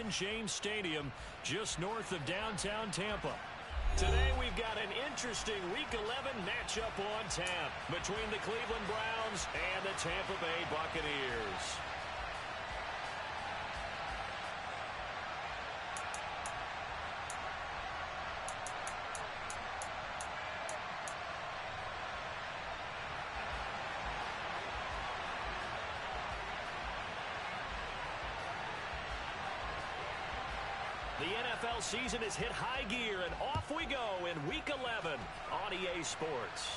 Raymond James Stadium, just north of downtown Tampa. Today we've got an interesting Week 11 matchup on tap between the Cleveland Browns and the Tampa Bay Buccaneers. The NFL season has hit high gear, and off we go in Week 11 on EA Sports.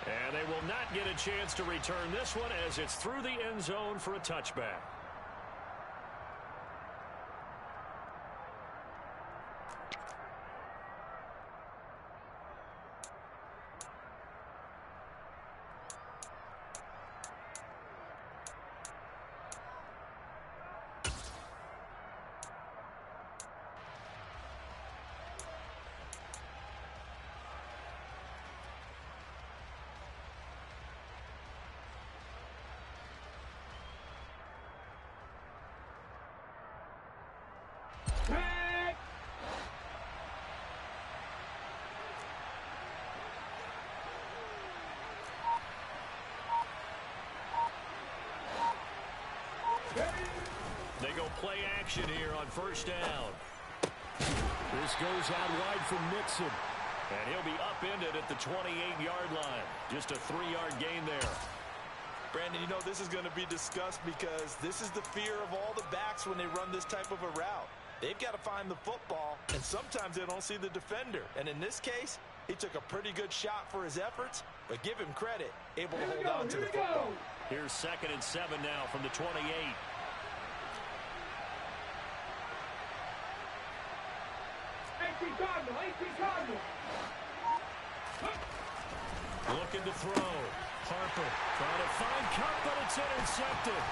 And they will not get a chance to return this one as it's through the end zone for a touchback. They go play action here on first down. This goes out wide for Mixon. And he'll be upended at the 28-yard line. Just a 3-yard gain there. Brandon, you know this is going to be discussed because this is the fear of all the backs when they run this type of a route. They've got to find the football, and sometimes they don't see the defender. And in this case, he took a pretty good shot for his efforts, but give him credit, able to hold on to the football. Here's 2nd and 7 now from the 28. Looking to throw. Harper trying to find Cup, but it's intercepted.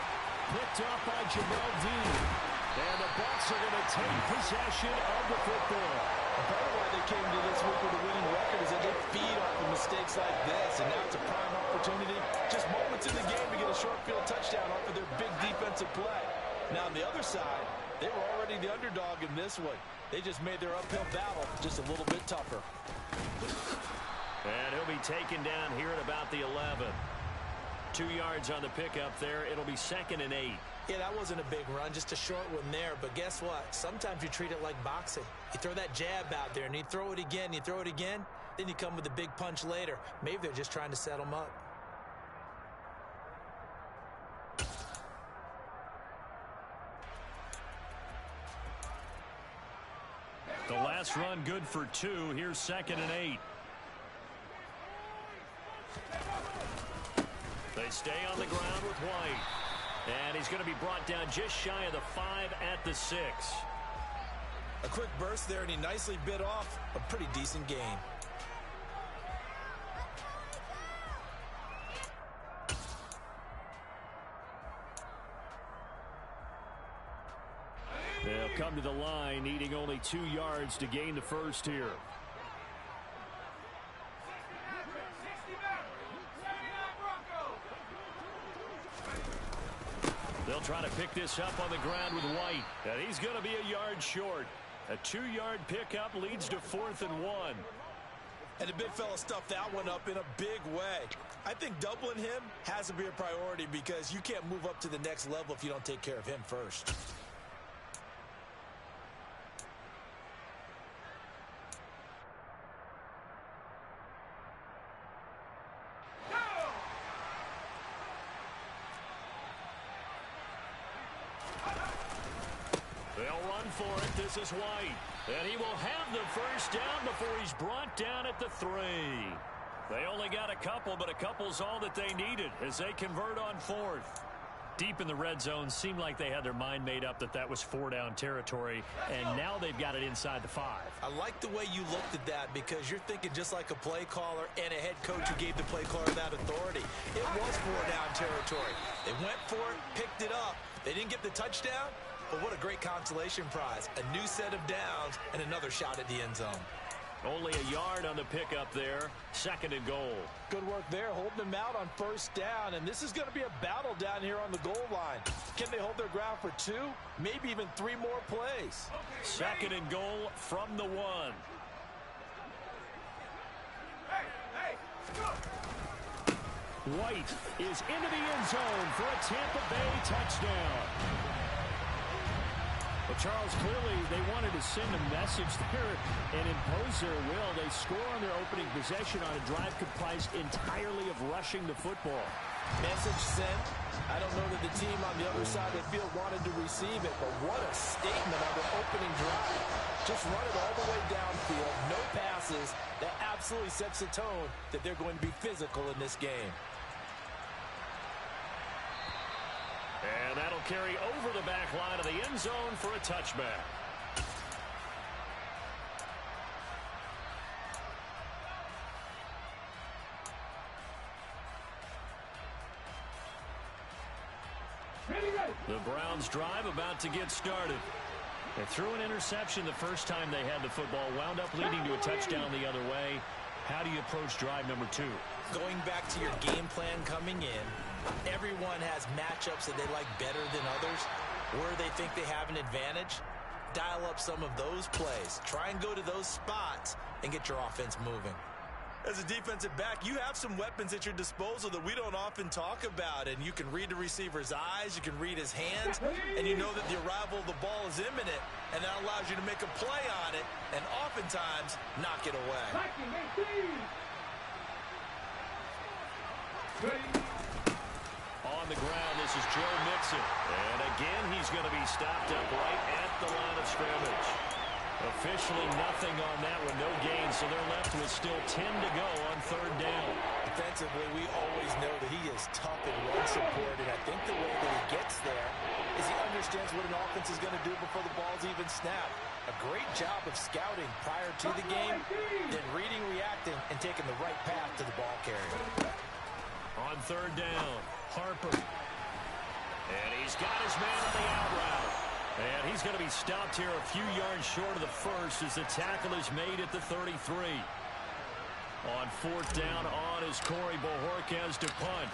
Picked up by Jamel Dean. And the Bucs are going to take possession of the football. Part of why they came to this week with a winning record is that they feed off of mistakes like this, and now it's a prime opportunity. Just moments in the game to get a short field touchdown off of their big defensive play. Now on the other side, they were already the underdog in this one. They just made their uphill battle just a little bit tougher. And he'll be taken down here at about the 11. 2 yards on the pickup there. It'll be 2nd and 8. Yeah, that wasn't a big run, just a short one there. But guess what? Sometimes you treat it like boxing. You throw that jab out there, and you throw it again, then you come with a big punch later. Maybe they're just trying to set them up. The last run good for 2. Here's 2nd and 8. They stay on the ground with White. And he's going to be brought down just shy of the 5 at the 6. A quick burst there, and he nicely bit off a pretty decent gain. They'll come to the line, needing only 2 yards to gain the first here. They'll try to pick this up on the ground with White. And he's going to be a yard short. A 2-yard pickup leads to 4th and 1. And the big fella stuffed that one up in a big way. I think doubling him has to be a priority because you can't move up to the next level if you don't take care of him first. They'll run for it. This is White. And he will have the first down before he's brought down at the 3. They only got a couple, but a couple's all that they needed as they convert on 4th. Deep in the red zone, seemed like they had their mind made up that that was 4-down territory, and now they've got it inside the 5. I like the way you looked at that because you're thinking just like a play caller and a head coach who gave the play caller that authority. It was 4-down territory. They went for it, picked it up. They didn't get the touchdown, but what a great consolation prize. A new set of downs and another shot at the end zone. Only a yard on the pickup there. 2nd and goal. Good work there, holding them out on 1st down. And this is going to be a battle down here on the goal line. Can they hold their ground for 2, maybe even 3 more plays? 2nd and goal from the 1. White is into the end zone for a Tampa Bay touchdown. Well, Charles, clearly they wanted to send a message there and impose their will. They score on their opening possession on a drive comprised entirely of rushing the football. Message sent. I don't know that the team on the other side of the field wanted to receive it, but what a statement on their opening drive. Just run it all the way downfield, no passes. That absolutely sets the tone that they're going to be physical in this game. And that'll carry over the back line of the end zone for a touchback. The Browns drive about to get started. They threw an interception the first time they had the football, wound up leading to a touchdown the other way. How do you approach drive number 2? Going back to your game plan coming in, everyone has matchups that they like better than others. Where they think they have an advantage, dial up some of those plays. Try and go to those spots and get your offense moving. As a defensive back, you have some weapons at your disposal that we don't often talk about. And you can read the receiver's eyes, you can read his hands, and you know that the arrival of the ball is imminent. And that allows you to make a play on it and oftentimes knock it away. On the ground, this is Joe Mixon. And again, he's going to be stopped up right at the line of scrimmage. Officially nothing on that one, no gain, so they're left with still 10 to go on 3rd down. Defensively, we always know that he is tough in run support, and I think the way that he gets there is he understands what an offense is going to do before the ball's even snapped. A great job of scouting prior to the game, then reading, reacting, and taking the right path to the ball carrier. On 3rd down, Harper. And he's got his man on the out route. And he's going to be stopped here a few yards short of the first as the tackle is made at the 33. On 4th down on is Corey Bojorquez to punt.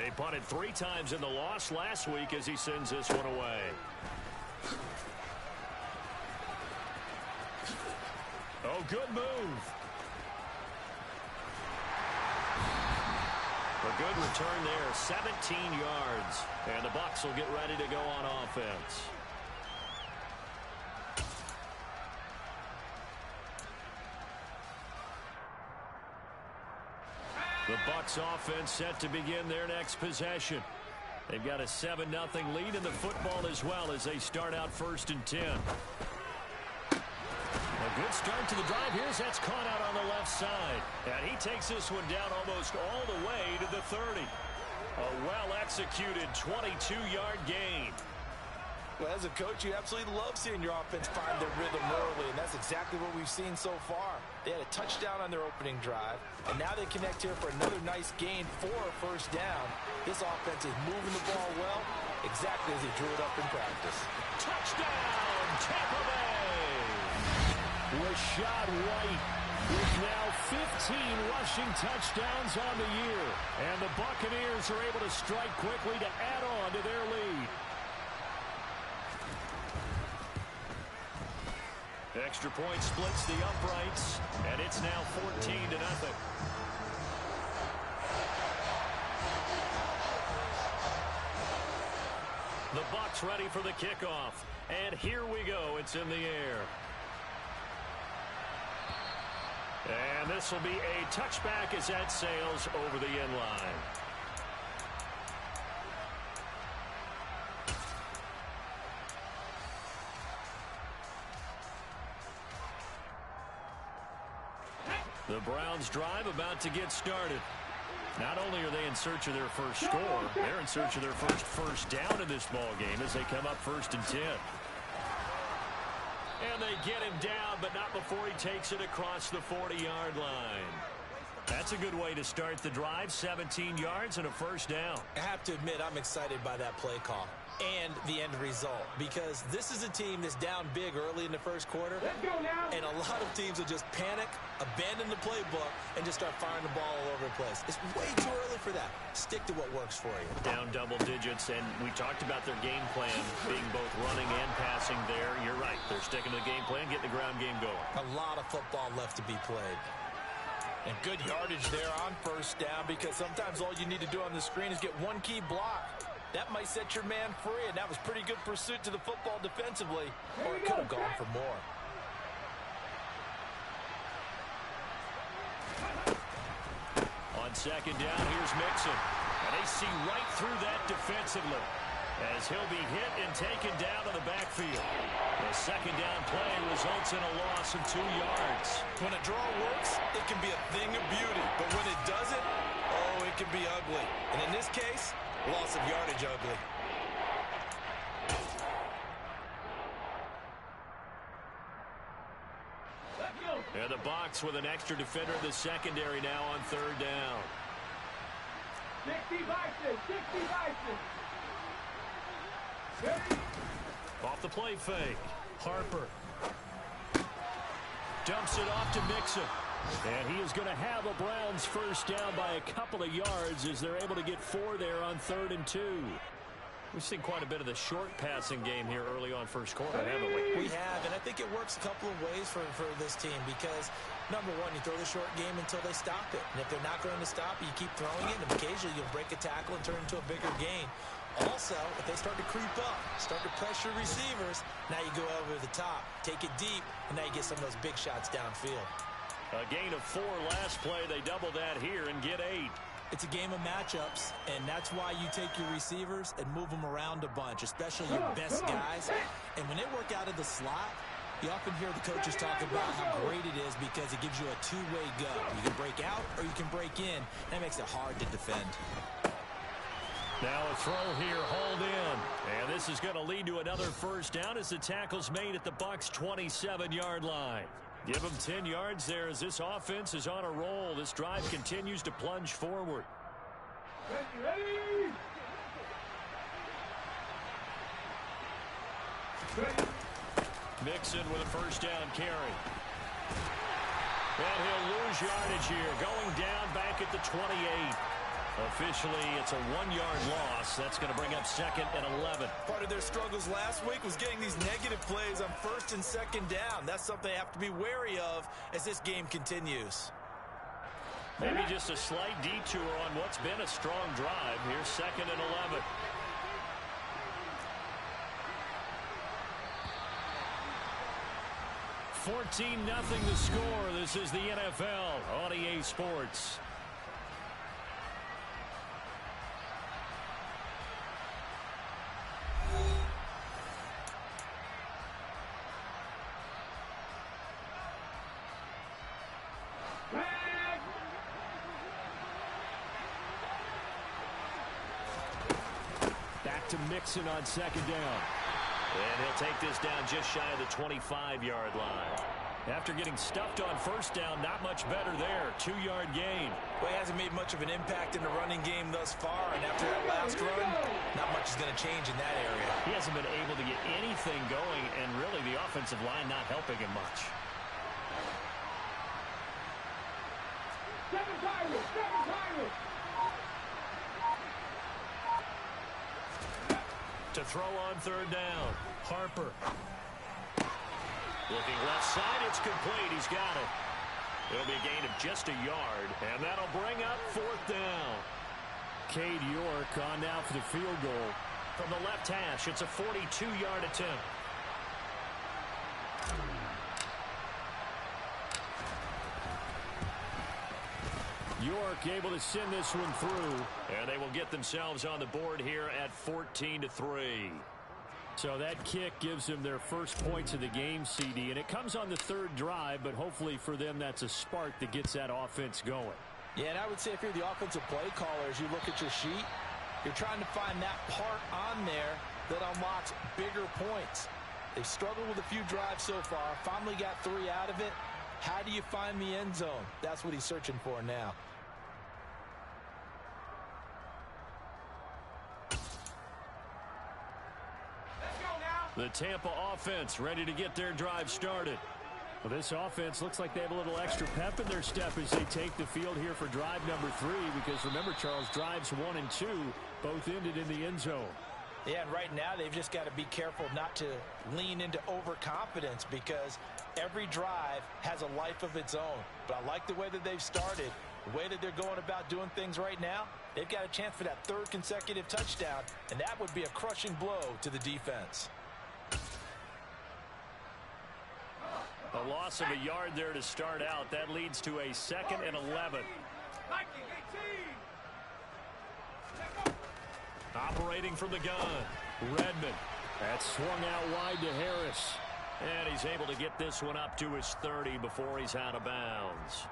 He punted 3 times in the loss last week as he sends this one away. Oh, good move. A good return there, 17 yards. And the Bucs will get ready to go on offense. The Bucs offense set to begin their next possession. They've got a 7-0 lead in the football as well as they start out 1st and 10. A good start to the drive. Here's that's caught out on the left side. And he takes this one down almost all the way to the 30. A well-executed 22-yard gain. Well, as a coach, you absolutely love seeing your offense find their rhythm early, and that's exactly what we've seen so far. They had a touchdown on their opening drive, and now they connect here for another nice gain for a 1st down. This offense is moving the ball well, exactly as he drew it up in practice. Touchdown, Tampa Bay! Rashad White with now 15 rushing touchdowns on the year. And the Buccaneers are able to strike quickly to add on to their lead. Extra point splits the uprights, and it's now 14-0. The Bucs ready for the kickoff. And here we go. It's in the air. And this will be a touchback as that sails over the end line. The Browns drive about to get started. Not only are they in search of their first score, they're in search of their first down in this ball game as they come up 1st and 10. And they get him down, but not before he takes it across the 40-yard line. That's a good way to start the drive. 17 yards and a first down. I have to admit, I'm excited by that play call and the end result, because this is a team that's down big early in the first quarter, and a lot of teams will just panic, abandon the playbook, and just start firing the ball all over the place. It's way too early for that. Stick to what works for you. Down double digits, and we talked about their game plan being both running and passing there. You're right. They're sticking to the game plan, getting the ground game going. A lot of football left to be played. And good yardage there on first down, because sometimes all you need to do on the screen is get one key block. That might set your man free, and that was pretty good pursuit to the football defensively, or it could have gone for more. On second down, here's Mixon. And they see right through that defensively, as he'll be hit and taken down to the backfield. The second down play results in a loss of 2 yards. When a draw works, it can be a thing of beauty. But when it doesn't, oh, it can be ugly. And in this case, loss of yardage ugly. And the box with an extra defender in the secondary now on third down. 60 Bison, 60 Bison. Off the play fake. Harper dumps it off to Mixon. And he is going to have a Browns first down by a couple of yards as they're able to get 4 there on 3rd and 2. We've seen quite a bit of the short passing game here early on first quarter, haven't we? We have, and I think it works a couple of ways for this team, because, number one, you throw the short game until they stop it. And if they're not going to stop it, you keep throwing it, and occasionally you'll break a tackle and turn it into a bigger gain. Also, if they start to creep up, start to pressure receivers, now you go over the top, take it deep, and now you get some of those big shots downfield. A gain of 4 last play. They double that here and get 8. It's a game of matchups, and that's why you take your receivers and move them around a bunch, especially your best guys. And when they work out of the slot, you often hear the coaches talk about how great it is because it gives you a two-way go. You can break out or you can break in. That makes it hard to defend. Now a throw here, hauled in. And this is going to lead to another first down as the tackle's made at the Bucs' 27-yard line. Give them 10 yards there as this offense is on a roll. This drive continues to plunge forward. Ready? Mixon with a first down carry. And he'll lose yardage here, going down back at the 28. Officially, it's a 1-yard loss. That's going to bring up 2nd and 11. Part of their struggles last week was getting these negative plays on 1st and 2nd down. That's something they have to be wary of as this game continues. Maybe just a slight detour on what's been a strong drive. Here's 2nd and 11. $14-0 the score. This is the NFL on EA Sports. Back to Mixon on 2nd down. And he'll take this down just shy of the 25-yard line. After getting stuffed on 1st down, not much better there. 2-yard gain. Well, he hasn't made much of an impact in the running game thus far, and after that last run, not much is going to change in that area. He hasn't been able to get anything going, and really the offensive line not helping him much. Seven Pirates! To throw on 3rd down. Harper. Looking left side, it's complete. He's got it. It'll be a gain of just a yard, and that'll bring up 4th down. Cade York on now for the field goal. From the left hash, it's a 42-yard attempt. York able to send this one through, and they will get themselves on the board here at 14-3. So that kick gives them their first points of the game, CD, and it comes on the 3rd drive, but hopefully for them that's a spark that gets that offense going. Yeah, and I would say if you're the offensive play caller, as you look at your sheet, you're trying to find that part on there that unlocks bigger points. They've struggled with a few drives so far, finally got 3 out of it. How do you find the end zone? That's what he's searching for now. The Tampa offense ready to get their drive started. Well, this offense looks like they have a little extra pep in their step as they take the field here for drive number 3, because remember, Charles, drives 1 and 2 both ended in the end zone. Yeah, and right now they've just got to be careful not to lean into overconfidence, because every drive has a life of its own. But I like the way that they've started, the way that they're going about doing things right now. They've got a chance for that 3rd consecutive touchdown, and that would be a crushing blow to the defense. A loss of a yard there to start out. That leads to a 2nd and 11. Operating from the gun, Redmond. That's swung out wide to Harris. And he's able to get this one up to his 30 before he's out of bounds.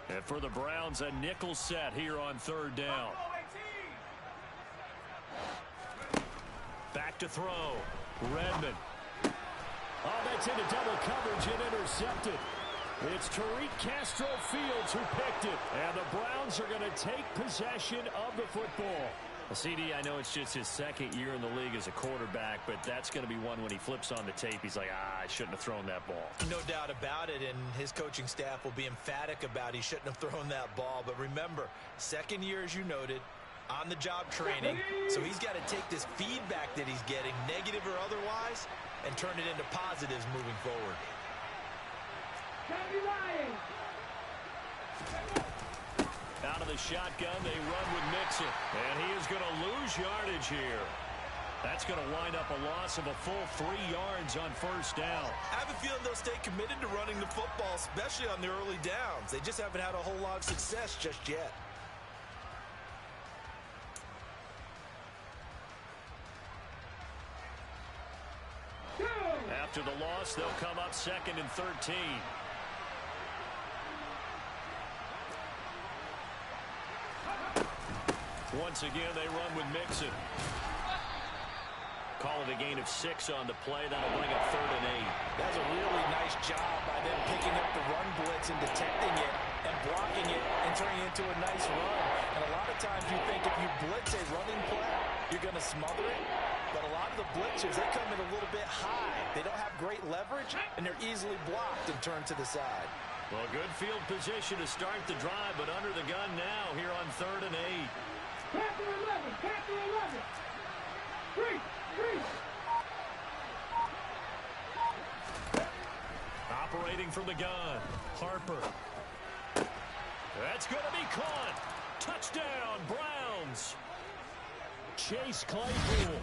And for the Browns, a nickel set here on 3rd down. Back to throw. Redmond. Oh, that's into double coverage and intercepted. It's Tariq Castro-Fields who picked it. And the Browns are going to take possession of the football. Well, CD, I know it's just his 2nd year in the league as a quarterback, but that's going to be one when he flips on the tape, he's like, I shouldn't have thrown that ball. No doubt about it, and his coaching staff will be emphatic about he shouldn't have thrown that ball. But remember, 2nd year, as you noted, on-the-job training, so he's got to take this feedback that he's getting, negative or otherwise, and turn it into positives moving forward. Out of the shotgun, they run with Mixon, and he is going to lose yardage here. That's going to wind up a loss of a full 3 yards on 1st down. I have a feeling they'll stay committed to running the football, especially on the early downs. They just haven't had a whole lot of success just yet. After the loss, they'll come up 2nd and 13. Once again, they run with Mixon. Call it a gain of 6 on the play. That'll bring up 3rd and 8. That's a really nice job by them picking up the run blitz and detecting it and blocking it and turning it into a nice run. And a lot of times you think if you blitz a running play, you're going to smother it. But a lot of the blitzers, they come in a little bit high. They don't have great leverage, and they're easily blocked and turned to the side. Well, good field position to start the drive, but under the gun now here on 3rd and 8. Panther 11, Panther 11. Three. Operating from the gun, Harper. That's going to be caught. Touchdown, Browns. Chase Claypool,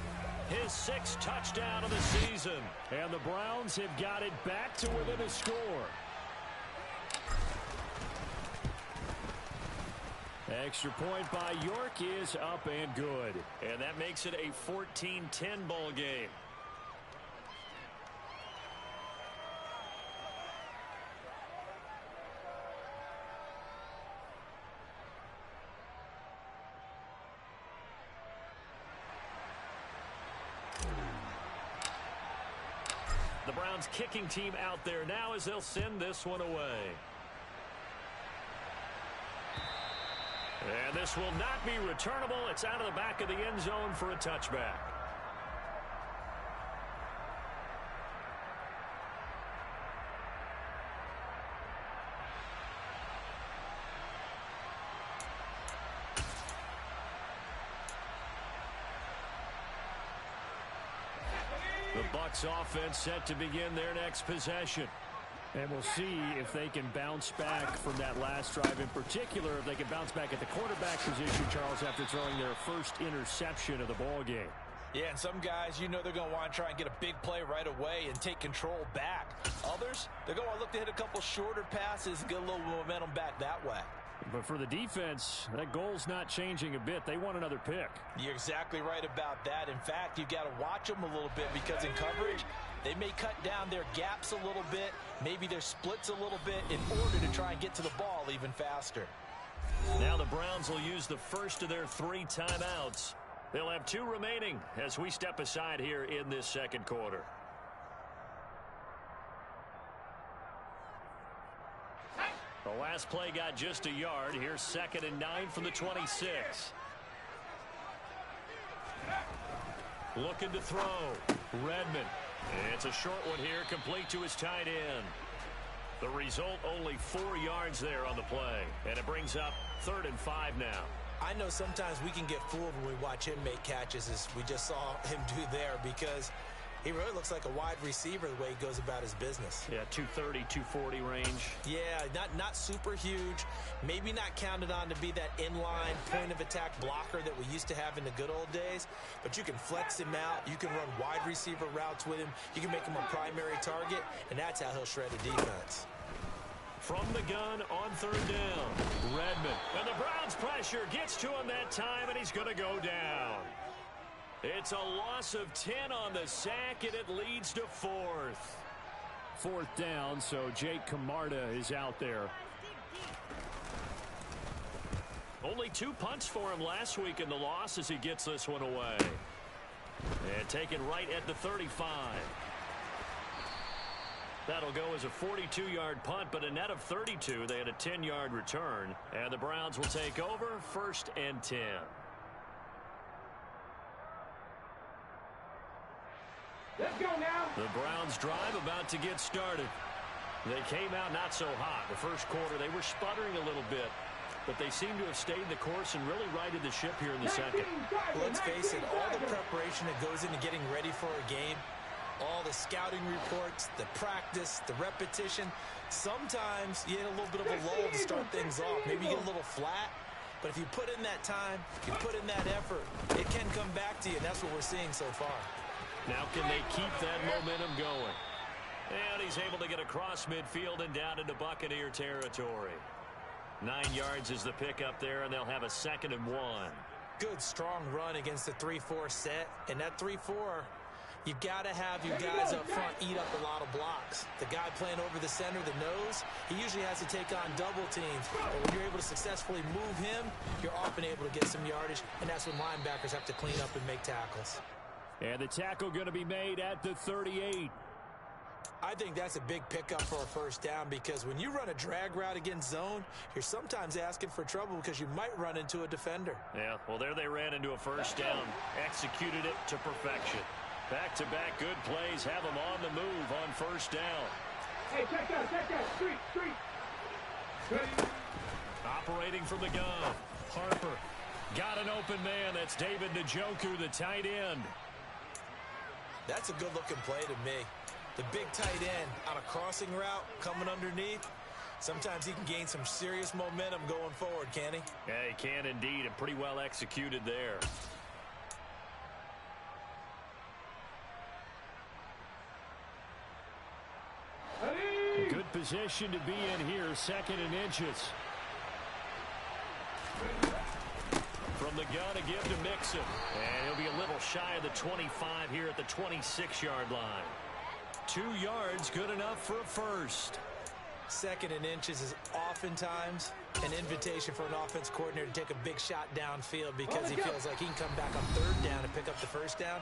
his 6th touchdown of the season. And the Browns have got it back to within a score. Extra point by York is up and good. And that makes it a 14-10 ball game. The Browns kicking team out there now as they'll send this one away. And this will not be returnable. It's out of the back of the end zone for a touchback. The Bucs offense set to begin their next possession. And we'll see if they can bounce back from that last drive, in particular, if they can bounce back at the quarterback position, Charles, after throwing their first interception of the ball game. Yeah, and some guys, you know they're going to want to try and get a big play right away and take control back. Others, they're going to look to hit a couple shorter passes and get a little momentum back that way. But for the defense, that goal's not changing a bit. They want another pick. You're exactly right about that. In fact, you've got to watch them a little bit because in coverage, they may cut down their gaps a little bit, maybe their splits a little bit in order to try and get to the ball even faster. Now the Browns will use the first of their 3 timeouts. They'll have 2 remaining as we step aside here in this second quarter. The last play got just a yard. Here's 2nd and 9 from the 26. Looking to throw. Redmond. It's a short one here, complete to his tight end. The result, only 4 yards there on the play. And it brings up 3rd and 5 now. I know sometimes we can get fooled when we watch him make catches, as we just saw him do there, because he really looks like a wide receiver the way he goes about his business. Yeah, 230, 240 range. Yeah, not super huge. Maybe not counted on to be that inline point-of-attack blocker that we used to have in the good old days. But you can flex him out. You can run wide receiver routes with him. You can make him a primary target, and that's how he'll shred a defense. From the gun on 3rd down. Redmond. And the Browns pressure gets to him that time, and he's going to go down. It's a loss of 10 on the sack, and it leads to 4th. 4th down, so Jake Camarda is out there. Only 2 punts for him last week in the loss as he gets this one away. And taken right at the 35. That'll go as a 42-yard punt, but a net of 32. They had a 10-yard return, and the Browns will take over 1st and 10. Let's go now. The Browns drive about to get started. They came out not so hot. The first quarter, they were sputtering a little bit, but they seem to have stayed the course and really righted the ship here in the second. Let's face it, all the preparation that goes into getting ready for a game, all the scouting reports, the practice, the repetition, sometimes you hit a little bit of a lull to start things off. Maybe you get a little flat, but if you put in that time, you put in that effort, it can come back to you, and that's what we're seeing so far. Now can they keep that momentum going? And he's able to get across midfield and down into Buccaneer territory. 9 yards is the pickup there, and they'll have a 2nd and 1. Good, strong run against the 3-4 set. And that 3-4, you've got to have your guys up front eat up a lot of blocks. The guy playing over the center, the nose, he usually has to take on double teams. But when you're able to successfully move him, you're often able to get some yardage, and that's when linebackers have to clean up and make tackles. And the tackle going to be made at the 38. I think that's a big pickup for a 1st down, because when you run a drag route against zone, you're sometimes asking for trouble because you might run into a defender. Yeah, well, there they ran into a 1st down. Executed it to perfection. Back-to-back good plays have them on the move on 1st down. Hey, check that. Street. Ready? Operating from the gun. Harper got an open man. That's David Njoku, the tight end. That's a good-looking play to me. The big tight end on a crossing route coming underneath. Sometimes he can gain some serious momentum going forward, can he? Yeah, he can indeed, and pretty well executed there. Ready? Good position to be in here, 2nd and inches. From the gun, a give to Mixon. And he'll be a little shy of the 25 here at the 26-yard line. 2 yards, good enough for a 1st. 2nd and inches is oftentimes an invitation for an offense coordinator to take a big shot downfield because he feels like he can come back on 3rd down and pick up the 1st down.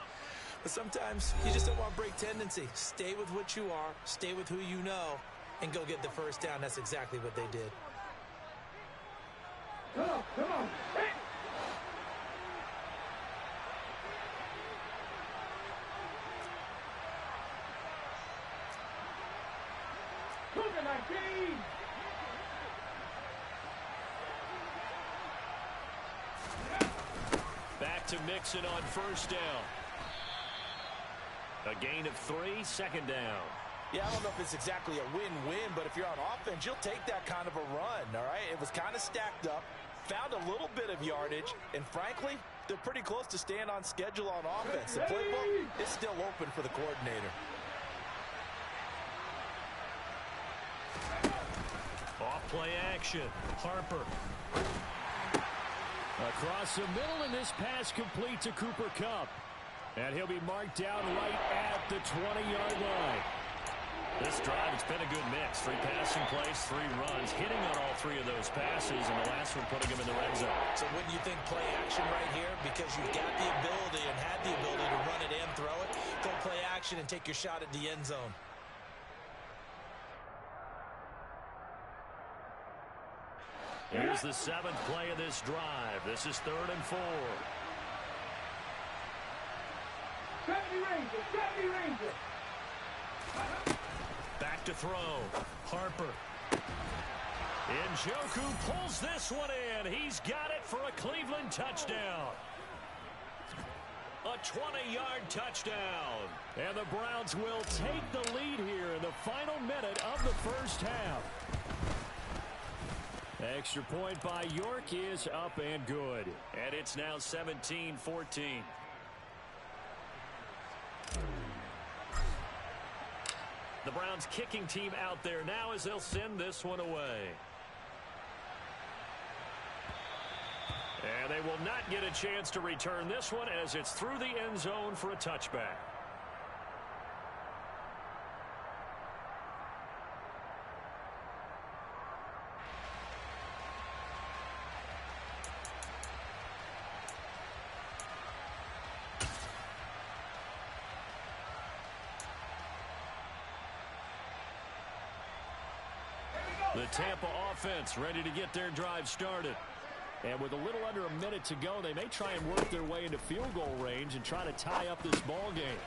But sometimes you just don't want break tendency. Stay with what you are, stay with who you know, and go get the 1st down. That's exactly what they did. Come on. Hey. Back to Mixon on 1st down. A gain of 3, 2nd down. Yeah, I don't know if it's exactly a win-win, but if you're on offense, you'll take that kind of a run, all right? It was kind of stacked up, found a little bit of yardage, and frankly, they're pretty close to staying on schedule on offense. The playbook is still open for the coordinator. Off-play action. Harper. Across the middle, and this pass complete to Cooper Kupp. And he'll be marked down right at the 20-yard line. This drive, it's been a good mix. 3 passing plays, 3 runs, hitting on all 3 of those passes, and the last one putting him in the red zone. So wouldn't you think play action right here? Because you've got the ability and had the ability to run it and throw it. Go play action and take your shot at the end zone. Here's the 7th play of this drive. This is 3rd and 4. 70 Ranger, 70 Ranger. Back to throw. Harper. Njoku pulls this one in. He's got it for a Cleveland touchdown. A 20-yard touchdown. And the Browns will take the lead here in the final minute of the first half. Extra point by York is up and good. And it's now 17-14. The Browns kicking team out there now as they'll send this one away. And they will not get a chance to return this one as it's through the end zone for a touchback. The Tampa offense ready to get their drive started. And with a little under a minute to go, they may try and work their way into field goal range and try to tie up this ball game.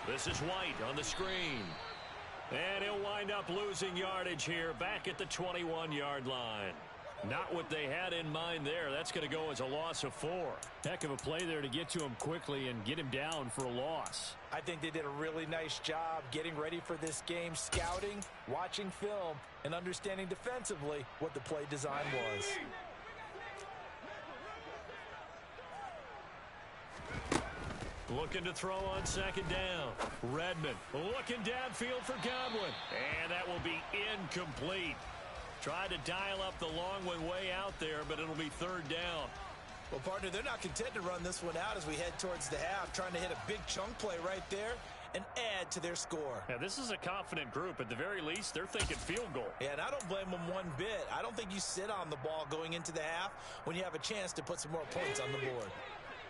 This is White on the screen. And he'll wind up losing yardage here back at the 21-yard line. Not what they had in mind there. That's going to go as a loss of 4. Heck of a play there to get to him quickly and get him down for a loss. I think they did a really nice job getting ready for this game, scouting, watching film, and understanding defensively what the play design was. Looking to throw on 2nd down. Redmond looking downfield for Godwin. And that will be incomplete. Tried to dial up the long one way out there, but it'll be 3rd down. Well, partner, they're not content to run this one out as we head towards the half, trying to hit a big chunk play right there and add to their score. Yeah, this is a confident group. At the very least, they're thinking field goal. Yeah, and I don't blame them one bit. I don't think you sit on the ball going into the half when you have a chance to put some more points on the board.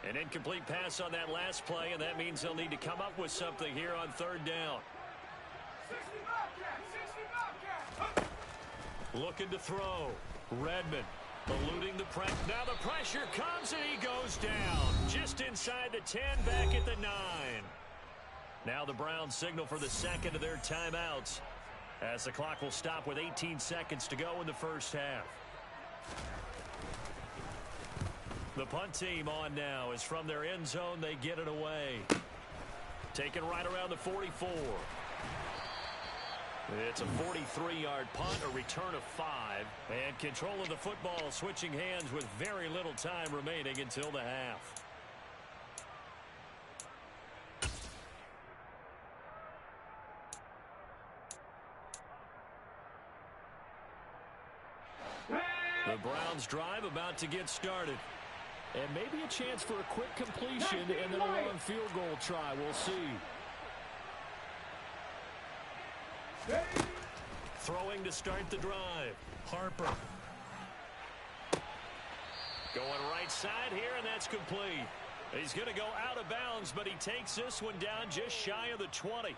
An incomplete pass on that last play, and that means they'll need to come up with something here on 3rd down. 60 Bobcats, 60 Bobcats. Looking to throw. Redmond eluding the pressure. Now the pressure comes, and he goes down. Just inside the 10, back at the 9. Now the Browns signal for the 2nd of their timeouts as the clock will stop with 18 seconds to go in the first half. The punt team on now is from their end zone. They get it away. Taken right around the 44. It's a 43-yard punt, a return of 5. And control of the football switching hands with very little time remaining until the half. The Browns drive about to get started. And maybe a chance for a quick completion and then a long field goal try. We'll see. Throwing to start the drive. Harper. Going right side here, and that's complete. He's going to go out of bounds, but he takes this one down just shy of the 20.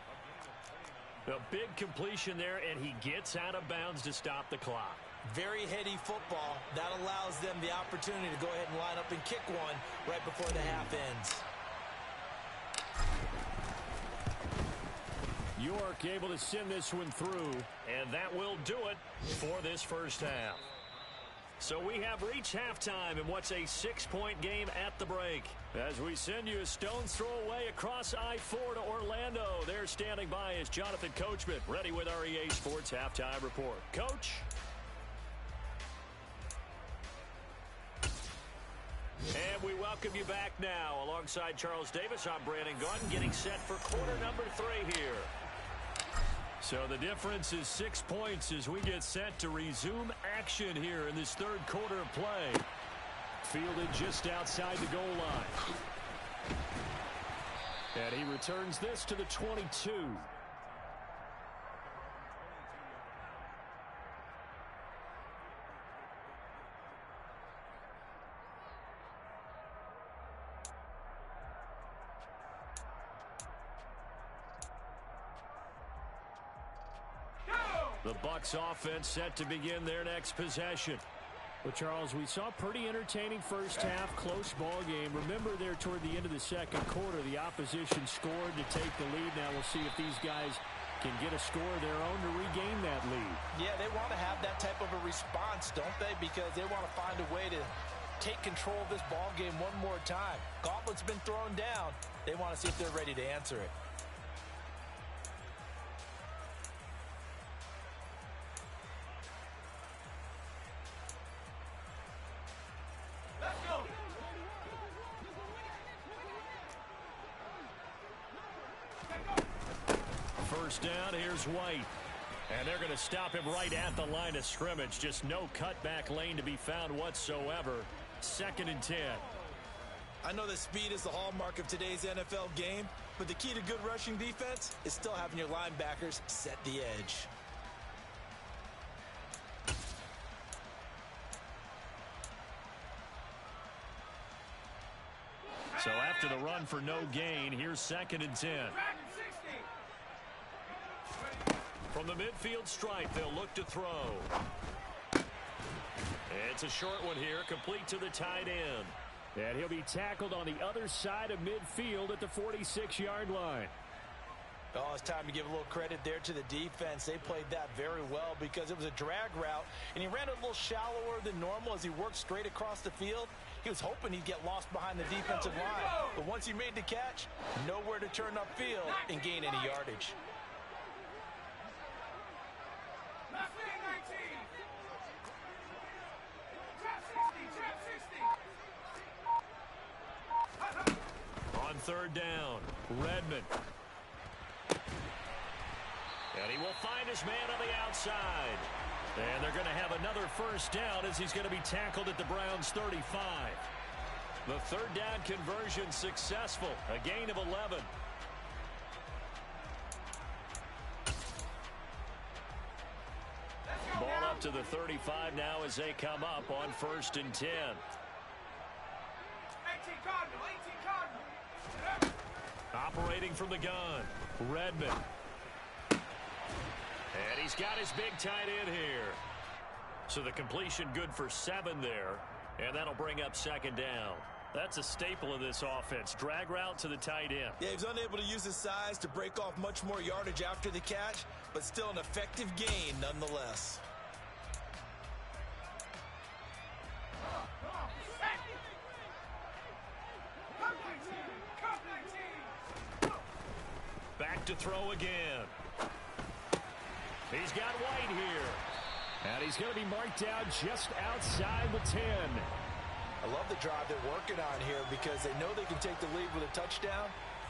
A big completion there, and he gets out of bounds to stop the clock. Very heady football. That allows them the opportunity to go ahead and line up and kick one right before the half ends. York able to send this one through, and that will do it for this first half. So we have reached halftime in what's a 6-point game at the break. As we send you a stone's throw away across I-4 to Orlando. There standing by is Jonathan Coachman, ready with our EA Sports Halftime Report. Coach? And we welcome you back now. Alongside Charles Davis, I'm Brandon Gordon, getting set for quarter number 3 here. So the difference is 6 points as we get set to resume action here in this 3rd quarter of play. Fielded just outside the goal line. And he returns this to the 22. The Bucs offense set to begin their next possession. Well, Charles, we saw a pretty entertaining first half, close ball game. Remember there toward the end of the second quarter, the opposition scored to take the lead. Now we'll see if these guys can get a score of their own to regain that lead. Yeah, they want to have that type of a response, don't they? Because they want to find a way to take control of this ball game one more time. Gauntlet's been thrown down. They want to see if they're ready to answer it. First down, here's White. And they're going to stop him right at the line of scrimmage. Just no cutback lane to be found whatsoever. 2nd and 10. I know that speed is the hallmark of today's NFL game, but the key to good rushing defense is still having your linebackers set the edge. So after the run for no gain, here's 2nd and 10. From the midfield stripe, they'll look to throw. It's a short one here, complete to the tight end. And he'll be tackled on the other side of midfield at the 46-yard line. Oh, it's time to give a little credit there to the defense. They played that very well because it was a drag route, and he ran a little shallower than normal as he worked straight across the field. He was hoping he'd get lost behind the defensive line. But once he made the catch, nowhere to turn upfield and gain any yardage. On 3rd down, Redmond. And he will find his man on the outside. And they're going to have another first down as he's going to be tackled at the Browns' 35. The 3rd down conversion successful. A gain of 11. Ball up to the 35 now as they come up on 1st and 10. 18 Cardinal. Operating from the gun, Redmond. And he's got his big tight end here. So the completion good for 7 there. And that'll bring up 2nd down. That's a staple of this offense. Drag route to the tight end. Yeah, he was unable to use his size to break off much more yardage after the catch, but still an effective gain nonetheless. Back to throw again. He's got White here. And he's going to be marked down just outside the 10. I love the drive they're working on here because they know they can take the lead with a touchdown.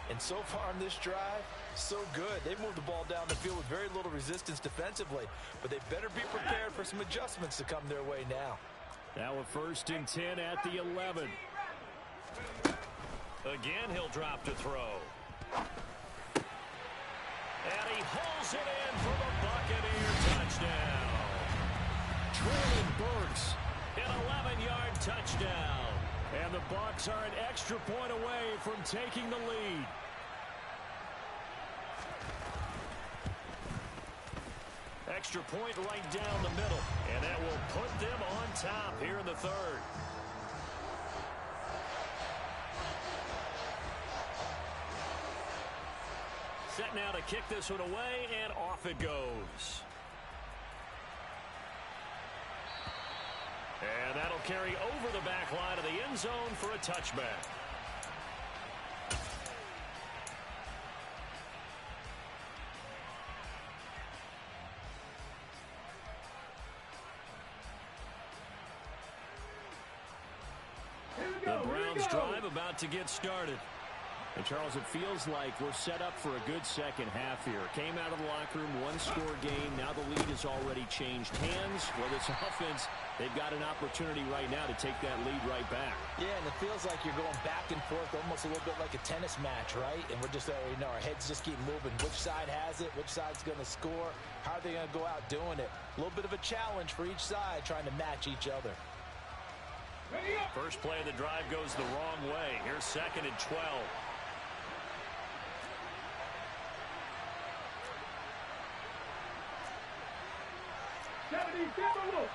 And so far in this drive, so good. They've moved the ball down the field with very little resistance defensively. But they better be prepared for some adjustments to come their way now. Now a 1st and 10 at the 11. Again, he'll drop to throw. And he hauls it in for the Buccaneer touchdown. Traylon Burks. An 11-yard touchdown. And the Bucs are an extra point away from taking the lead. Extra point right down the middle. And that will put them on top here in the 3rd. Set now to kick this one away, and off it goes. And that'll carry over the back line of the end zone for a touchback. The Browns drive about to get started. And, Charles, it feels like we're set up for a good second half here. Came out of the locker room, one-score game. Now the lead has already changed hands. Well, this offense, they've got an opportunity right now to take that lead right back. Yeah, and it feels like you're going back and forth almost a little bit like a tennis match, right? And we're just, our heads just keep moving. Which side has it? Which side's going to score? How are they going to go out doing it? A little bit of a challenge for each side trying to match each other. First play of the drive goes the wrong way. Here's 2nd and 12. 70, Timberwolves.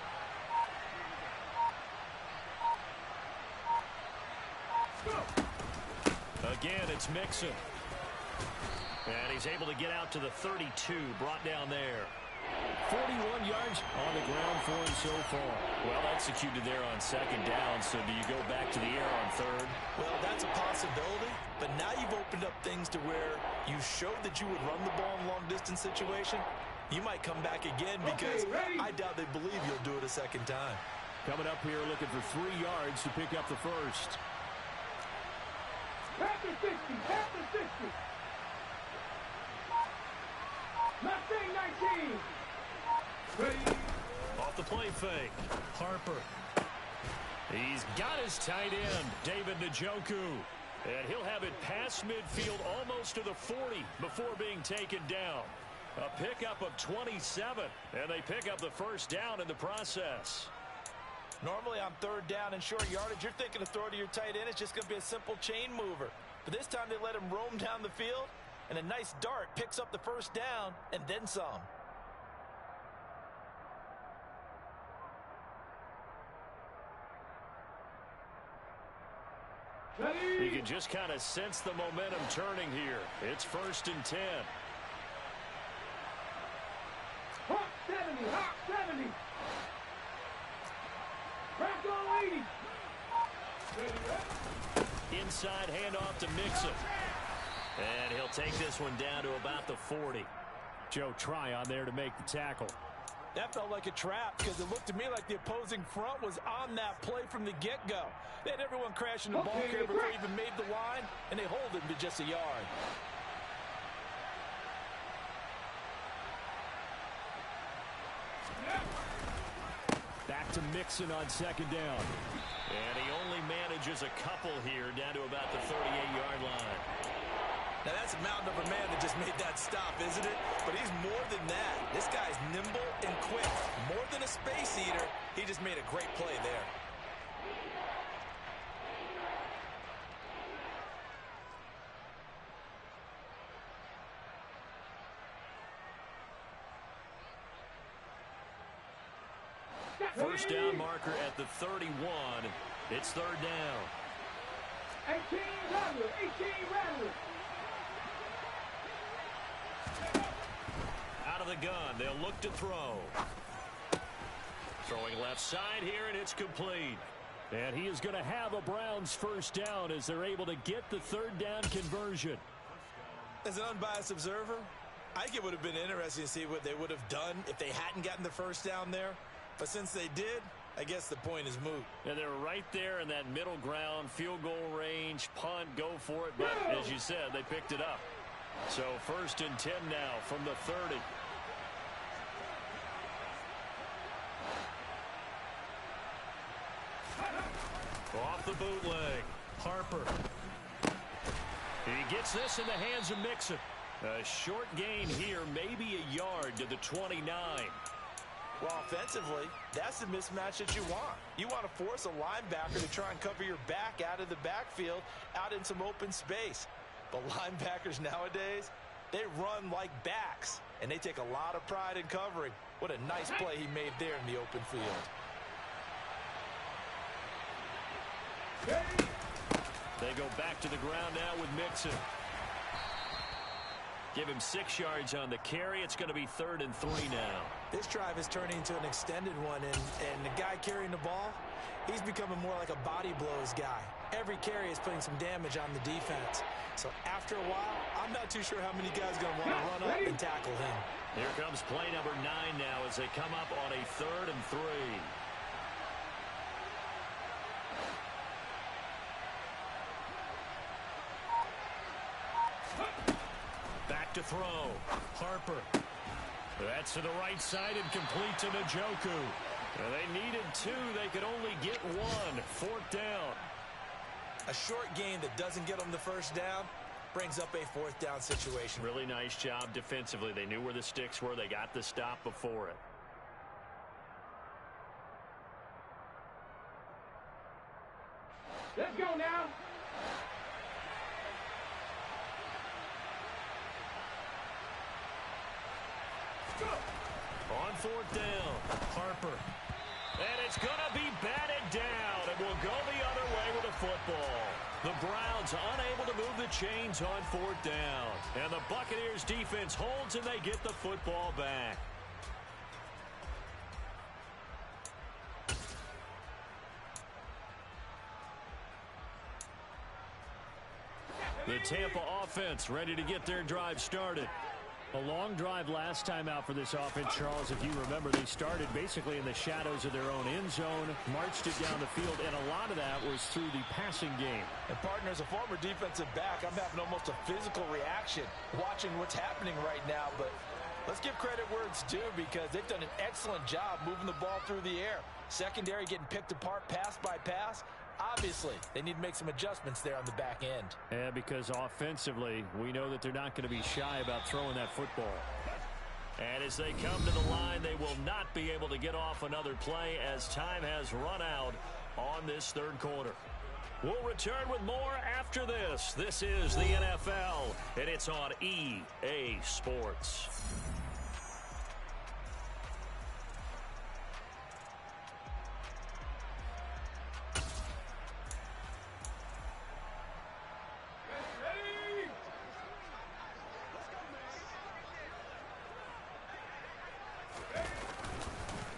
Go. Again, it's Mixon. And he's able to get out to the 32, brought down there. 41 yards on the ground for him so far. Well executed there on second down, so do you go back to the air on third? Well, that's a possibility, but now you've opened up things to where you showed that you would run the ball in long-distance situation. You might come back again because I doubt they believe you'll do it a second time. Coming up here looking for 3 yards to pick up the first. Half the 60, half the 60. Mustang 19. Ready. Off the play fake. Harper. He's got his tight end, David Njoku. And he'll have it past midfield almost to the 40 before being taken down. A pickup of 27, and they pick up the first down in the process. Normally on third down and short yardage, you're thinking to throw to your tight end. It's just going to be a simple chain mover. But this time they let him roam down the field, and a nice dart picks up the first down and then some. You can just kind of sense the momentum turning here. It's 1st and 10. Hawk 70, Hawk 70. Bronco 80. Inside handoff to Mixon. And he'll take this one down to about the 40. Joe Tryon there to make the tackle. That felt like a trap because it looked to me like the opposing front was on that play from the get-go. They had everyone crashing the ball carrier before he even made the line, and they hold him to just a yard. Back to Mixon on second down. And he only manages a couple here down to about the 38-yard line. Now, that's a mountain of a man that just made that stop, isn't it? But he's more than that. This guy's nimble and quick. More than a space eater, he just made a great play there. First down marker at the 31. It's third down. 18 Rattler, 18 Rattler. Out of the gun, they'll look to throw. Throwing left side here, and it's complete. And he is going to have a Browns first down as they're able to get the third down conversion. As an unbiased observer, I think it would have been interesting to see what they would have done if they hadn't gotten the first down there. But since they did, I guess the point is moot. And they're right there in that middle ground, field goal range, punt, go for it. But as you said, they picked it up. So 1st and 10 now from the 30. Off the bootleg. Harper. He gets this in the hands of Mixon. A short gain here, maybe a yard to the 29. Well, offensively, that's the mismatch that you want. You want to force a linebacker to try and cover your back out of the backfield, out in some open space. But linebackers nowadays, they run like backs, and they take a lot of pride in covering. What a nice play he made there in the open field. They go back to the ground now with Mixon. Give him 6 yards on the carry. It's going to be 3rd and 3 now. This drive is turning into an extended one, and the guy carrying the ball, he's becoming more like a body blows guy. Every carry is putting some damage on the defense. So after a while, I'm not too sure how many guys are going to want to run up and tackle him. Here comes play number 9 now as they come up on a 3rd and 3. Back to throw. Harper. That's to the right side and complete to Njoku. They needed 2. They could only get 1. 4th down. A short gain that doesn't get them the first down brings up a 4th down situation. Really nice job defensively. They knew where the sticks were. They got the stop before it. Let's go now. On fourth down, Harper. And it's going to be batted down. It will go the other way with the football. The Browns unable to move the chains on fourth down. And the Buccaneers defense holds and they get the football back. The Tampa offense ready to get their drive started. A long drive last time out for this offense, Charles. If you remember, they started basically in the shadows of their own end zone, marched it down the field, and a lot of that was through the passing game. And partner, as a former defensive back, I'm having almost a physical reaction watching what's happening right now. But let's give credit where it's due, because they've done an excellent job moving the ball through the air. Secondary getting picked apart pass by pass. Obviously, they need to make some adjustments there on the back end. Yeah, because offensively, we know that they're not going to be shy about throwing that football. And as they come to the line, they will not be able to get off another play as time has run out on this third quarter. We'll return with more after this. This is the NFL, and it's on EA Sports.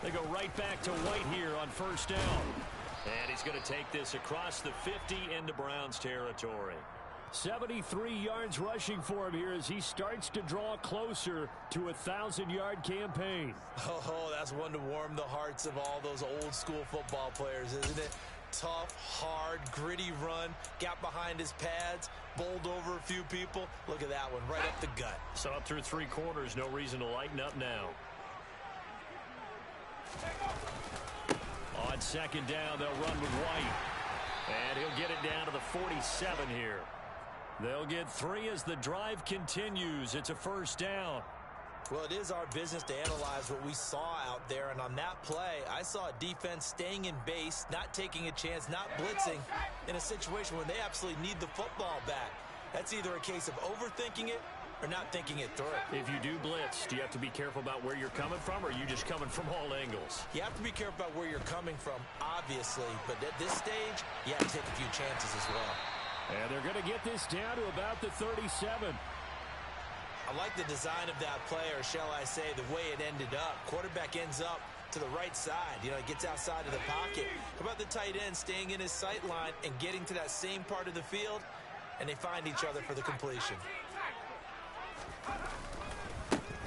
They go right back to White here on first down. And he's going to take this across the 50 into Browns territory. 73 yards rushing for him here as he starts to draw closer to a 1,000-yard campaign. Oh, that's one to warm the hearts of all those old school football players, isn't it? Tough, hard, gritty run, got behind his pads, bowled over a few people. Look at that one, right up the gut. So up through three quarters, no reason to lighten up now. On second down, they'll run with White. And he'll get it down to the 47 here. They'll get 3 as the drive continues. It's a first down. Well, it is our business to analyze what we saw out there. And on that play, I saw a defense staying in base, not taking a chance, not blitzing in a situation where they absolutely need the football back. That's either a case of overthinking it or not thinking it through. If you do blitz, do you have to be careful about where you're coming from, or are you just coming from all angles? You have to be careful about where you're coming from, obviously. But at this stage, you have to take a few chances as well. And they're going to get this down to about the 37. I like the design of that play, or shall I say the way it ended up. Quarterback ends up to the right side. You know, he gets outside of the pocket. How about the tight end staying in his sight line and getting to that same part of the field, and they find each other for the completion.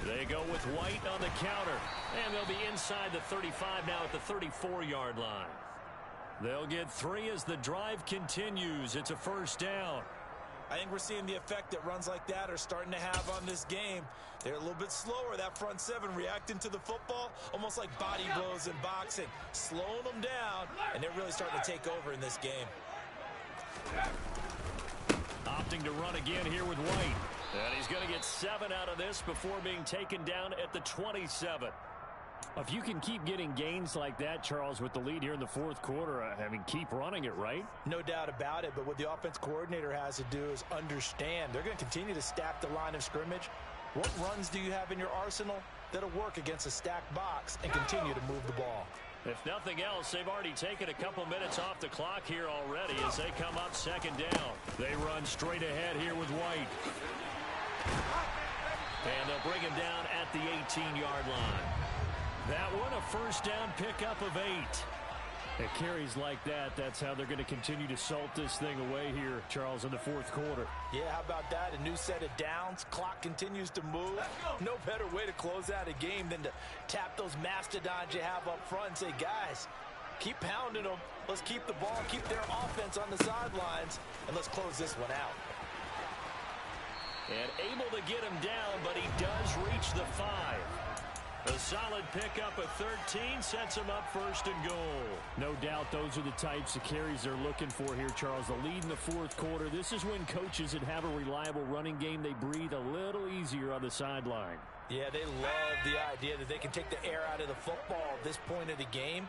They go with White on the counter, and they'll be inside the 35 now at the 34-yard line. They'll get 3 as the drive continues. It's a first down. I think we're seeing the effect that runs like that are starting to have on this game. They're a little bit slower, that front seven, reacting to the football, almost like body blows in boxing, slowing them down, and they're really starting to take over in this game. Opting to run again here with White. And he's going to get 7 out of this before being taken down at the 27. If you can keep getting gains like that, Charles, with the lead here in the fourth quarter, I mean, keep running it, right? No doubt about it, but what the offense coordinator has to do is understand. They're going to continue to stack the line of scrimmage. What runs do you have in your arsenal that'll work against a stacked box and continue to move the ball? If nothing else, they've already taken a couple minutes off the clock here already as they come up second down. They run straight ahead here with White. And they'll bring him down at the 18-yard line. That one, a first down pickup of 8. It carries like that. That's how they're going to continue to salt this thing away here, Charles, in the fourth quarter. Yeah, how about that? A new set of downs. Clock continues to move. No better way to close out a game than to tap those mastodons you have up front and say, guys, keep pounding them. Let's keep the ball, keep their offense on the sidelines, and let's close this one out. And able to get him down, but he does reach the 5. A solid pickup of 13 sets him up first and goal. No doubt those are the types of carries they're looking for here, Charles. The lead in the fourth quarter. This is when coaches that have a reliable running game, they breathe a little easier on the sideline. Yeah, they love the idea that they can take the air out of the football at this point of the game.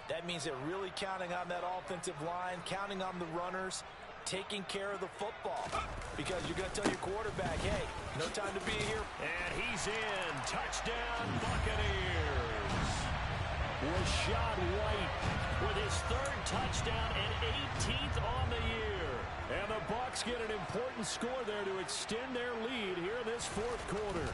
That means they're really counting on that offensive line, counting on the runners. taking care of the football. Because you're going to tell your quarterback, hey, no time to be here. And he's in. Touchdown, Buccaneers. Rashad White with his 3rd touchdown and 18th on the year. And the Bucs get an important score there to extend their lead here in this 4th quarter.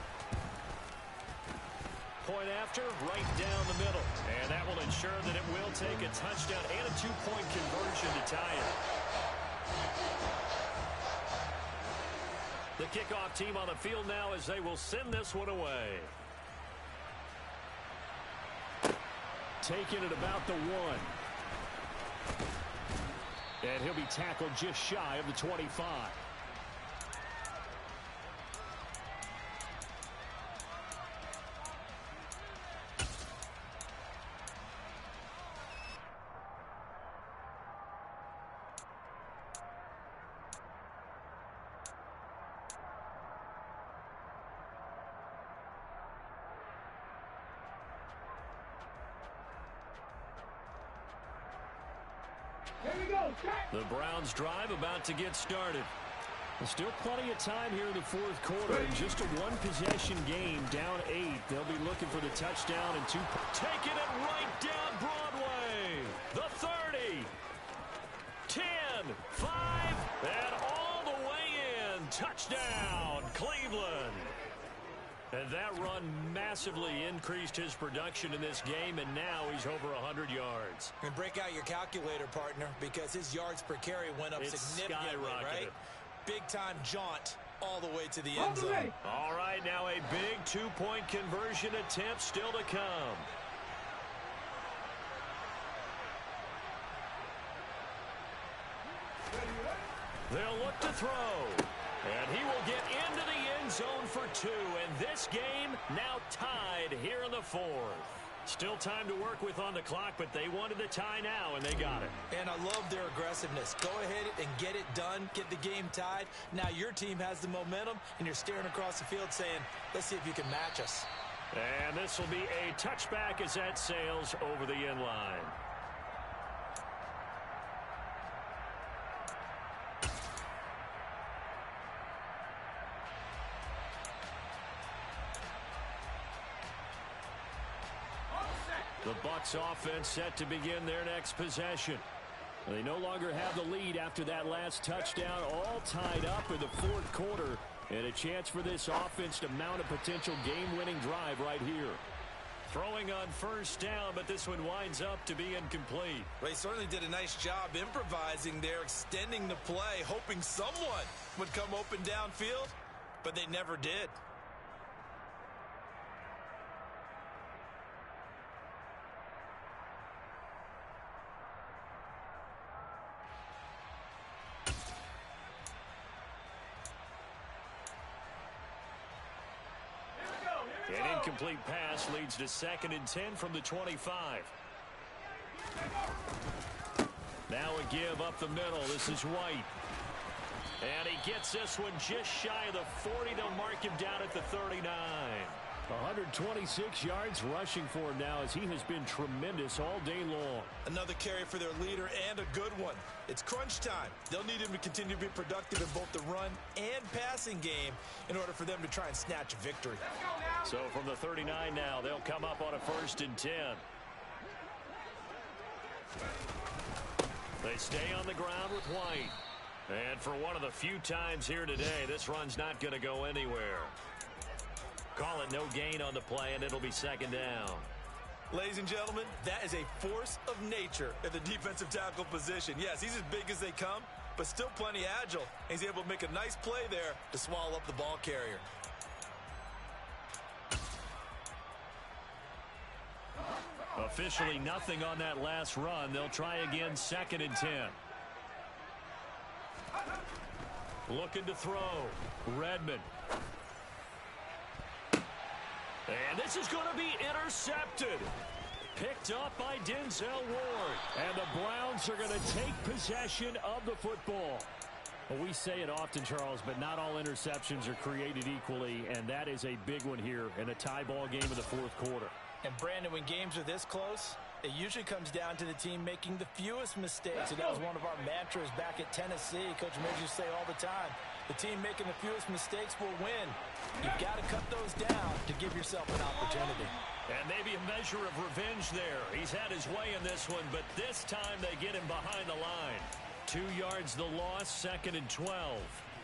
Point after, right down the middle. And that will ensure that it will take a touchdown and a 2-point conversion to tie it. The kickoff team on the field now as they will send this one away. Taking it about the 1. And he'll be tackled just shy of the 25. The Browns drive about to get started. There's still plenty of time here in the 4th quarter. In just a 1-possession game, down 8. They'll be looking for the touchdown and 2. Taking it right down Broadway. The 30. 10. 5. And all the way in. Touchdown, Cleveland. And that run massively increased his production in this game, and now he's over 100 yards. And break out your calculator, partner, because his yards per carry went up significantly, right? Big-time jaunt all the way to the end zone. All right, now a big 2-point conversion attempt still to come. They'll look to throw. And he will get into the end zone for 2. And this game now tied here in the 4th. Still time to work with on the clock, but they wanted the tie now, and they got it. And I love their aggressiveness. Go ahead and get it done, get the game tied. Now your team has the momentum, and you're staring across the field saying, let's see if you can match us. And this will be a touchback as that sails over the end line. The Bucs offense set to begin their next possession. They no longer have the lead after that last touchdown, all tied up in the 4th quarter. And a chance for this offense to mount a potential game-winning drive right here. Throwing on 1st down, but this one winds up to be incomplete. They certainly did a nice job improvising there, extending the play, hoping someone would come open downfield, but they never did. An incomplete pass leads to 2nd and 10 from the 25. Now a give up the middle. This is White. And he gets this one just shy of the 40. They'll mark him down at the 39. 126 yards rushing for him now as he has been tremendous all day long. Another carry for their leader and a good one. It's crunch time. They'll need him to continue to be productive in both the run and passing game in order for them to try and snatch a victory. So from the 39 now, they'll come up on a 1st and 10. They stay on the ground with White. And for one of the few times here today, this run's not going to go anywhere. Call it no gain on the play, and it'll be 2nd down. Ladies and gentlemen, that is a force of nature at the defensive tackle position. Yes, he's as big as they come, but still plenty agile. He's able to make a nice play there to swallow up the ball carrier. Officially nothing on that last run. They'll try again, 2nd and 10. Looking to throw. Redmond. And this is going to be intercepted. Picked up by Denzel Ward. And the Browns are going to take possession of the football. Well, we say it often, Charles, but not all interceptions are created equally, and that is a big one here in a tie ball game in the 4th quarter. And, Brandon, when games are this close, It usually comes down to the team making the fewest mistakes, and that was one of our mantras back at Tennessee. Coach Midge used to say all the time, the team making the fewest mistakes will win. You've got to cut those down to give yourself an opportunity. And maybe a measure of revenge there. He's had his way in this one, but this time they get him behind the line. 2 yards the loss, 2nd and 12.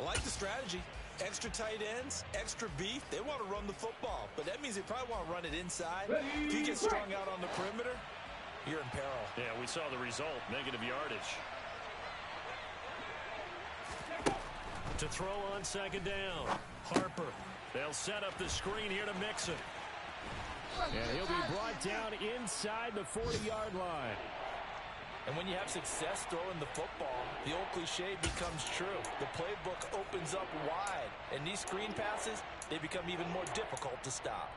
I like the strategy. Extra tight ends, extra beef. They want to run the football, but that means they probably want to run it inside. If you get strung out on the perimeter, you're in peril. Yeah, we saw the result, negative yardage. To throw on 2nd down, Harper. They'll set up the screen here to Mixon. And he'll be brought down inside the 40-yard line. And when you have success throwing the football, the old cliche becomes true. The playbook opens up wide, and these screen passes, they become even more difficult to stop.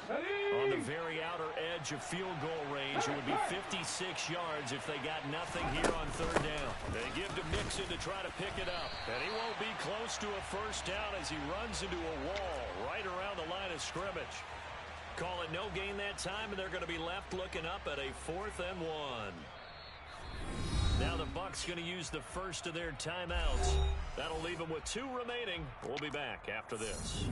On the very outer edge of field goal range, it would be 56 yards if they got nothing here on 3rd down. They give to Mixon to try to pick it up. And he won't be close to a 1st down as he runs into a wall right around the line of scrimmage. Call it no gain that time, and they're going to be left looking up at a 4th and 1. Now the Bucs going to use the first of their timeouts. That'll leave them with 2 remaining. We'll be back after this.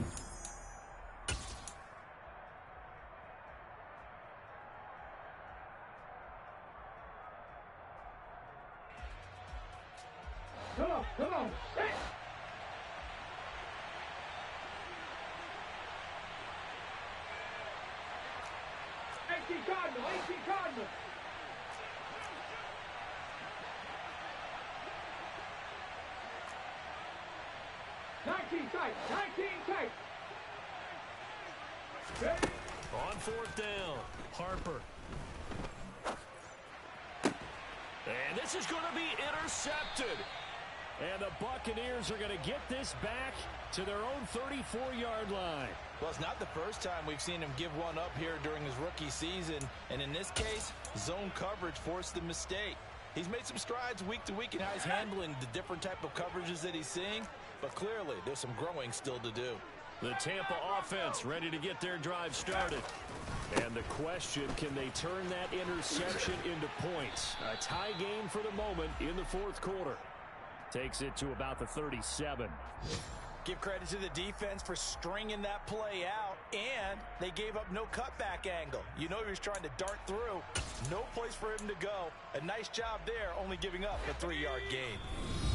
Come on, come on. Hey. Cardinal, 18 Cardinal. Tight. Ready? On 4th down, Harper. And this is going to be intercepted. And the Buccaneers are going to get this back to their own 34-yard line. Well, it's not the first time we've seen him give one up here during his rookie season. And in this case, zone coverage forced the mistake. He's made some strides week to week in how he's handling the different type of coverages that he's seeing. But clearly, there's some growing still to do. The Tampa offense ready to get their drive started. And the question, can they turn that interception into points? A tie game for the moment in the 4th quarter. Takes it to about the 37. Give credit to the defense for stringing that play out, and they gave up no cutback angle. You know he was trying to dart through. No place for him to go. A nice job there, only giving up a 3-yard gain.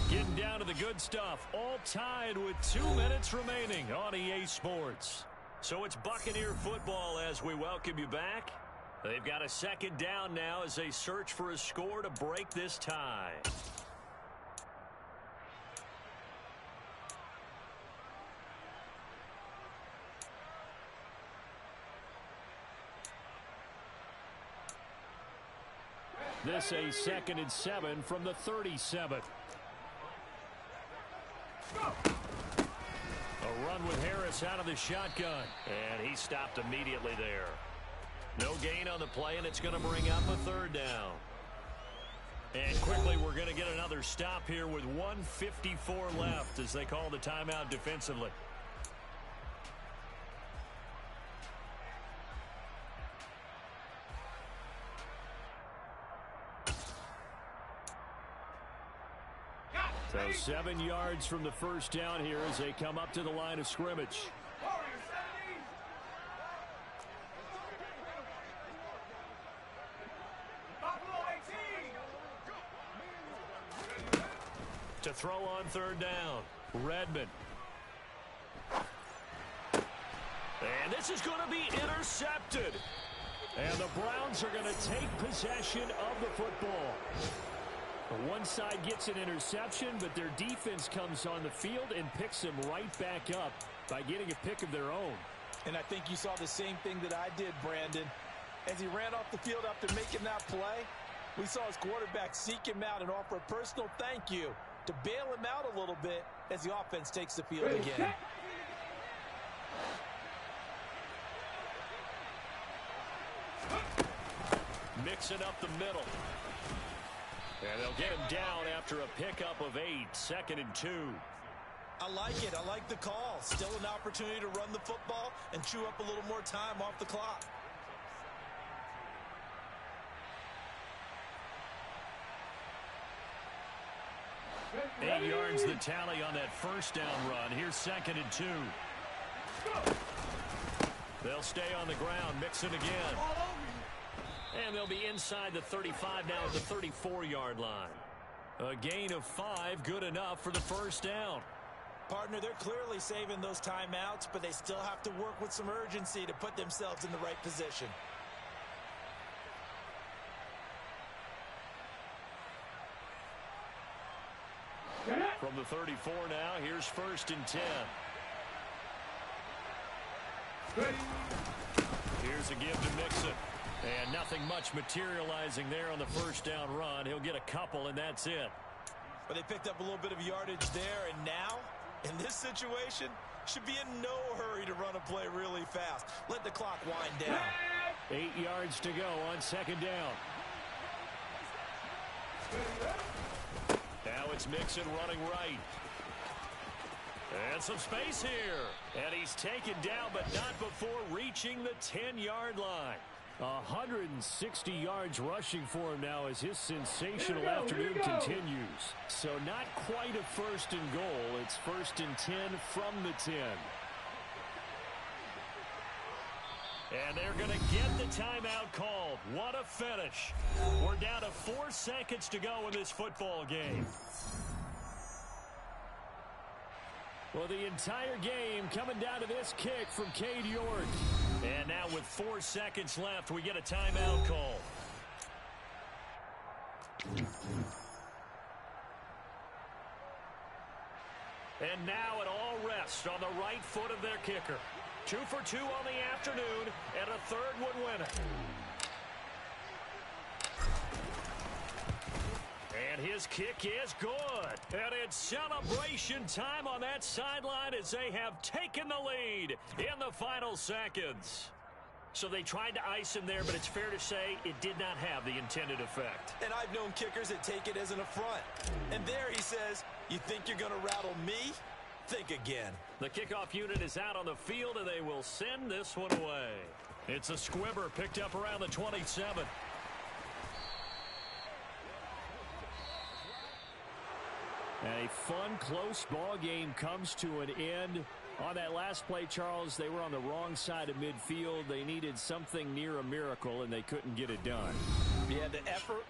Getting down to the good stuff. All tied with 2 minutes remaining on EA Sports. So it's Buccaneer football as we welcome you back. They've got a 2nd down now as they search for a score to break this tie. This a 2nd and 7 from the 37. A run with Harris out of the shotgun. And he stopped immediately there. No gain on the play, and it's going to bring up a 3rd down. And quickly, we're going to get another stop here with 1:54 left as they call the timeout defensively. So 7 yards from the 1st down here as they come up to the line of scrimmage. To throw on 3rd down, Redmond. And this is going to be intercepted. And the Browns are going to take possession of the football. One side gets an interception, but their defense comes on the field and picks them right back up by getting a pick of their own. And I think you saw the same thing that I did, Brandon. As he ran off the field after making that play, we saw his quarterback seek him out and offer a personal thank you to bail him out a little bit as the offense takes the field again. Mixing up the middle. And they'll get him down after a pickup of 8, 2nd and 2. I like it. I like the call. Still an opportunity to run the football and chew up a little more time off the clock. Eight yards the tally on that first down run. Here's 2nd and 2. They'll stay on the ground, mix it again. And they'll be inside the 35 now at the 34-yard line. A gain of 5, good enough for the first down. Partner, they're clearly saving those timeouts, but they still have to work with some urgency to put themselves in the right position. From the 34 now, here's 1st and 10. Here's a give to Mixon. And nothing much materializing there on the first down run. He'll get a couple, and that's it. But they picked up a little bit of yardage there, and now, in this situation, should be in no hurry to run a play really fast. Let the clock wind down. 8 yards to go on 2nd down. Now it's Mixon running right. And some space here. And he's taken down, but not before reaching the 10-yard line. 160 yards rushing for him now as his sensational afternoon continues. So not quite a 1st and goal. It's 1st and 10 from the 10. And they're going to get the timeout called. What a finish. We're down to 4 seconds to go in this football game. Well, the entire game coming down to this kick from Cade York. And now with 4 seconds left, we get a timeout call. And now it all rests on the right foot of their kicker. 2 for 2 on the afternoon, and a 3rd would win it. And his kick is good. And it's celebration time on that sideline as they have taken the lead in the final seconds. So they tried to ice him there, but it's fair to say it did not have the intended effect. And I've known kickers that take it as an affront. And there he says, you think you're going to rattle me? Think again. The kickoff unit is out on the field, and they will send this one away. It's a squibber picked up around the 27. A fun, close ball game comes to an end. On that last play, Charles, they were on the wrong side of midfield. They needed something near a miracle, and they couldn't get it done. Yeah, the effort,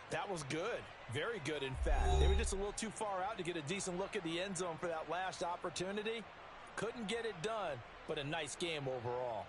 that was good. Very good, in fact. They were just a little too far out to get a decent look at the end zone for that last opportunity. Couldn't get it done, but a nice game overall.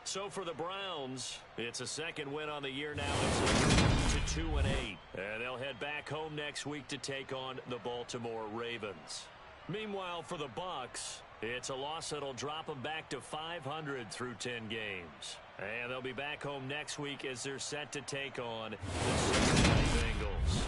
So for the Browns, it's a 2nd win on the year now. It's to 2-8. And they'll head back home next week to take on the Baltimore Ravens. Meanwhile, for the Bucs, it's a loss that'll drop them back to 500 through 10 games. And they'll be back home next week as they're set to take on the Cincinnati Bengals.